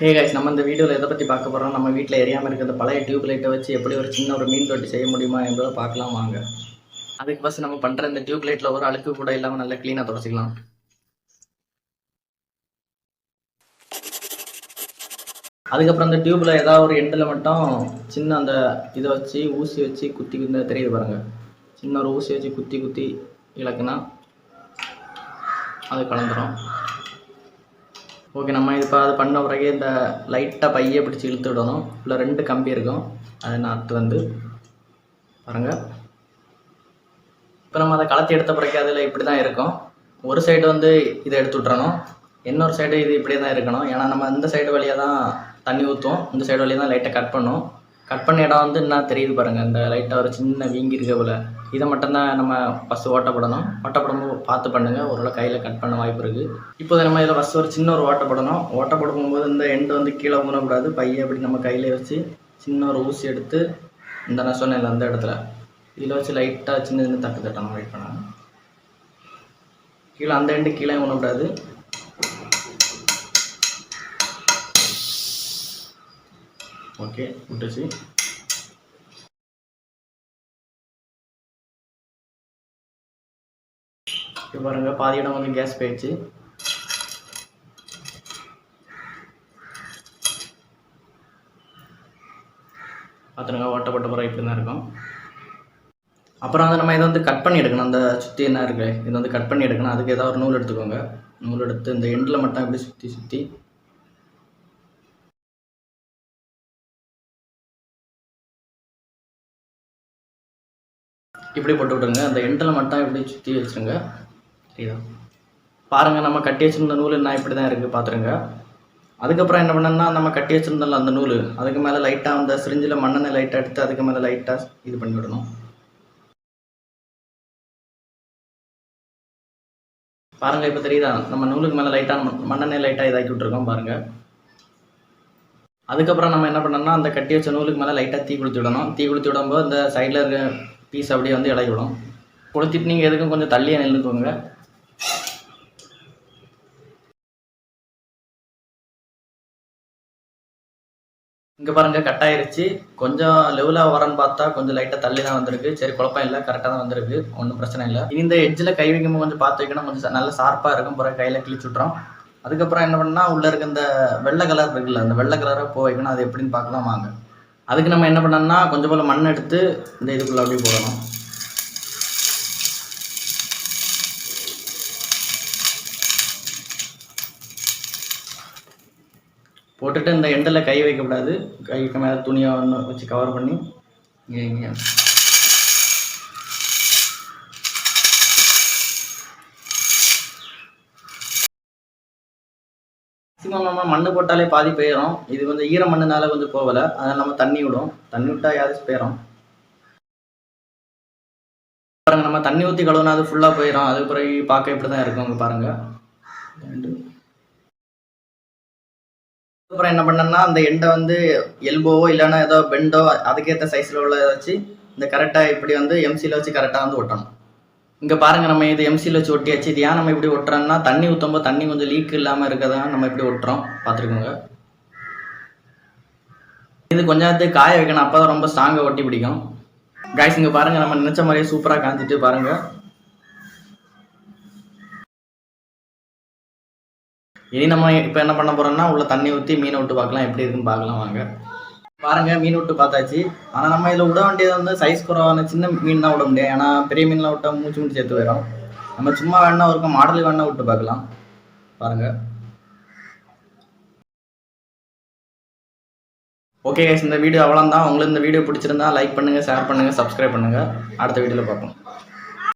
Hey guys, நம்ம இந்த வீடியோவில் எதை பற்றி பார்க்க போகிறோம், நம்ம வீட்டில் எரியாமல் இருக்கிற பழைய டியூப் லைட்டை வச்சு எப்படி ஒரு சின்ன ஒரு மீன் தொட்டி செய்ய முடியுமா என்பதை பார்க்கலாம் வாங்க. அதுக்கு ஃபஸ்ட் நம்ம பண்ணுற இந்த டியூப் லைட்டில் ஒரு அழுக்கு கூட இல்லாமல் நல்லா க்ளீனாக தொடச்சிக்கலாம். அதுக்கப்புறம் அந்த டியூப்பில் ஏதாவது ஒரு எண்டில் மட்டும் சின்ன அந்த இதை வச்சு ஊசி வச்சு குத்தி குத்தி தெரியுது பாருங்கள். சின்ன ஒரு ஊசி வச்சு குத்தி குத்தி இலக்குனா அது கலந்துடும். ஓகே, நம்ம இப்போ அது பண்ண பிறகு இந்த லைட்டாக பையை பிடிச்சி இழுத்து விடணும். இல்லை 2 கம்பி இருக்கும், அதை நாற்று வந்து பாருங்கள். இப்போ நம்ம அதை கலத்தி எடுத்த பிறகு அதில் இப்படி தான் இருக்கும். ஒரு சைடு வந்து இதை எடுத்து விட்றணும், இன்னொரு சைடு இது இப்படியே தான் இருக்கணும். ஏன்னா நம்ம இந்த சைடு வழியாக தான் தண்ணி ஊற்றுவோம், இந்த சைடு வழியாக தான் லைட்டை கட் பண்ணும். கட் பண்ண இடம் வந்து என்ன தெரியுது பாருங்கள், இந்த லைட்டாக ஒரு சின்ன வீங்கி இருக்க போல். இதை மட்டும்தான் நம்ம ஃபஸ்ட்டு ஓட்டப்படணும். ஓட்டப்படும்போது பார்த்து பண்ணுங்கள், ஓரளவு கையில் கட் பண்ண வாய்ப்பு இருக்குது. இப்போது நம்ம இதில் ஃபஸ்ட்டு ஒரு சின்ன ஒரு ஓட்டப்படணும். ஓட்டப்படும்போது இந்த எண்டு வந்து கீழே ஊனக்கூடாது. பையை அப்படி நம்ம கையில் வச்சு சின்ன ஒரு ஊசி எடுத்து இந்த நான் சொன்னேன் அந்த இடத்துல இதில் வச்சு லைட்டாக சின்ன சின்ன தட்டு தட்டணும். வெயிட் பண்ணாங்க, கீழே அந்த எண்டு கீழே ஊனக்கூடாது. ஓகே, விட்டுச்சு. இப்போ பாருங்கள், பாதி இடம் வந்து கேஸ் போயிடுச்சு. பார்த்துருங்க, ஓட்டப்பட்ட பிறகு இப்படி தான் இருக்கும். அப்புறம் வந்து நம்ம இதை வந்து கட் பண்ணி எடுக்கணும். அந்த சுற்றி என்ன இருக்குது இதை வந்து கட் பண்ணி எடுக்கணும். அதுக்கு ஏதாவது ஒரு நூல் எடுத்துக்கோங்க. நூல் எடுத்து இந்த எண்டில் மட்டும் இப்படி சுற்றி சுற்றி இப்படி போட்டு விட்டுருங்க. அந்த எண்டில் மட்டும் இப்படி சுற்றி வச்சுருங்க. சரிதா? பாருங்கள், நம்ம கட்டி வச்சுருந்த நூல் என்ன இப்படி தான் இருக்குது, பார்த்துருங்க. அதுக்கப்புறம் என்ன பண்ணணும்னா, நம்ம கட்டி வச்சுருந்தோம்ல அந்த நூல், அதுக்கு மேலே லைட்டாக அந்த சிரிஞ்சில் மண்ணெண்ணெய் லைட்டாக எடுத்து அதுக்கு மேலே லைட்டாக இது பண்ணி விடணும். பாருங்கள், இப்போ தெரியுதா, நம்ம நூலுக்கு மேலே லைட்டாக மண்ணெண்ணெய் லைட்டாக இதாக்கி விட்ருக்கோம் பாருங்கள். அதுக்கப்புறம் நம்ம என்ன பண்ணோம்னா, அந்த கட்டி வச்ச நூலுக்கு மேலே லைட்டாக தீ குளித்து விடணும். தீ குளித்து விடும்போது இந்த சைடில் இருக்க பீஸ் அப்படியே வந்து இலகி விடும். கொளுத்திட்டு நீங்கள் எதுக்கும் கொஞ்சம் தள்ளியே நின்றுக்கோங்க. இங்கே பாருங்கள், கட் ஆயிருச்சு. கொஞ்சம் லெவலாக வரன்னு பார்த்தா கொஞ்சம் லைட்டாக தள்ளி தான் வந்திருக்கு. சரி, குழப்பம் இல்லை, கரெக்டாக தான் வந்திருக்கு, ஒன்றும் பிரச்சனை இல்லை. இனி இந்த எட்ஜில் கை வைக்கும்போது கொஞ்சம் பார்த்து வைக்கணும், கொஞ்சம் நல்லா ஷார்ப்பாக இருக்கும். பிறகு கையில் கிழிச்சு விட்றோம். அதுக்கப்புறம் என்ன பண்ணால், உள்ளே இருக்க இந்த வெள்ளை கலர் இருக்குல்ல, அந்த வெள்ளை கலராக போய் வைக்கணும். அது எப்படின்னு பார்க்கலாம் வாங்க. அதுக்கு நம்ம என்ன பண்ணோம்னா, கொஞ்சம் போல் மண் எடுத்து இந்த இதுக்குள்ளே அப்படியே போடணும். போட்டுட்டு இந்த எண்டில் கை வைக்கக்கூடாது. கைக்கு மேலே துணியை ஒன்று வச்சு கவர் பண்ணி இங்கே மேக்ஸிமம் நம்ம மண் போட்டாலே பாதி போயிடும். இது கொஞ்சம் ஈர மண்ணுனால கொஞ்சம் போகலை, அதனால் நம்ம தண்ணி விடும். தண்ணி விட்டால் யாராச்சும் போயிடும். பாருங்கள், நம்ம தண்ணி ஊற்றி கழுவுனா அது ஃபுல்லாக போயிடும். அதுக்கு பிறகு பார்க்க இப்படி தான் இருக்கும். அங்கே பாருங்கள். அப்புறம் என்ன பண்ணோம்னா, அந்த எண்டை வந்து எல்போவோ இல்லைன்னா ஏதோ பெண்டோ அதுக்கேற்ற சைஸில் உள்ள வச்சு இந்த கரெக்டாக இப்படி வந்து எம்சியில் வச்சு கரெக்டாக வந்து ஒட்டணும். இங்கே பாருங்கள், நம்ம இது எம்சியில் வச்சு ஒட்டியாச்சு. இது ஏன் நம்ம இப்படி ஒட்டுறோம்னா, தண்ணி ஊற்றும்போது தண்ணி கொஞ்சம் லீக் இல்லாமல் இருக்கதான் நம்ம இப்படி ஒட்டுறோம். பார்த்துருக்கோங்க. இது கொஞ்சம் நேரத்துக்கு காய வைக்கணும், அப்போ தான் ரொம்ப ஸ்ட்ராங்காக ஒட்டி பிடிக்கும். கைஸ், இங்கே பாருங்கள், நம்ம நினச்ச மாதிரியே சூப்பராக காஞ்சிட்டு பாருங்கள். இனி நம்ம இப்போ என்ன பண்ண போகிறோம்னா, உள்ள தண்ணி ஊற்றி மீனை விட்டு பார்க்கலாம், எப்படி இருக்குன்னு பார்க்கலாம் வாங்க. பாருங்கள், மீன் விட்டு பார்த்தாச்சு. ஆனால் நம்ம இதில் விட வேண்டியது வந்து சைஸ் குறைவான சின்ன மீன் தான் விட முடியும். ஏன்னா பெரிய மீன்லாம் விட்டால் மூச்சு சேர்த்து போயிடும். நம்ம சும்மா வேணா ஒரு மாடல் வேணா விட்டு பார்க்கலாம். பாருங்கள். ஓகே கைஸ், இந்த வீடியோ அவ்வளோதான். உங்களுக்கு இந்த வீடியோ பிடிச்சிருந்தா லைக் பண்ணுங்கள், ஷேர் பண்ணுங்கள், சப்ஸ்கிரைப் பண்ணுங்கள். அடுத்த வீடியோவில் பார்ப்போம்.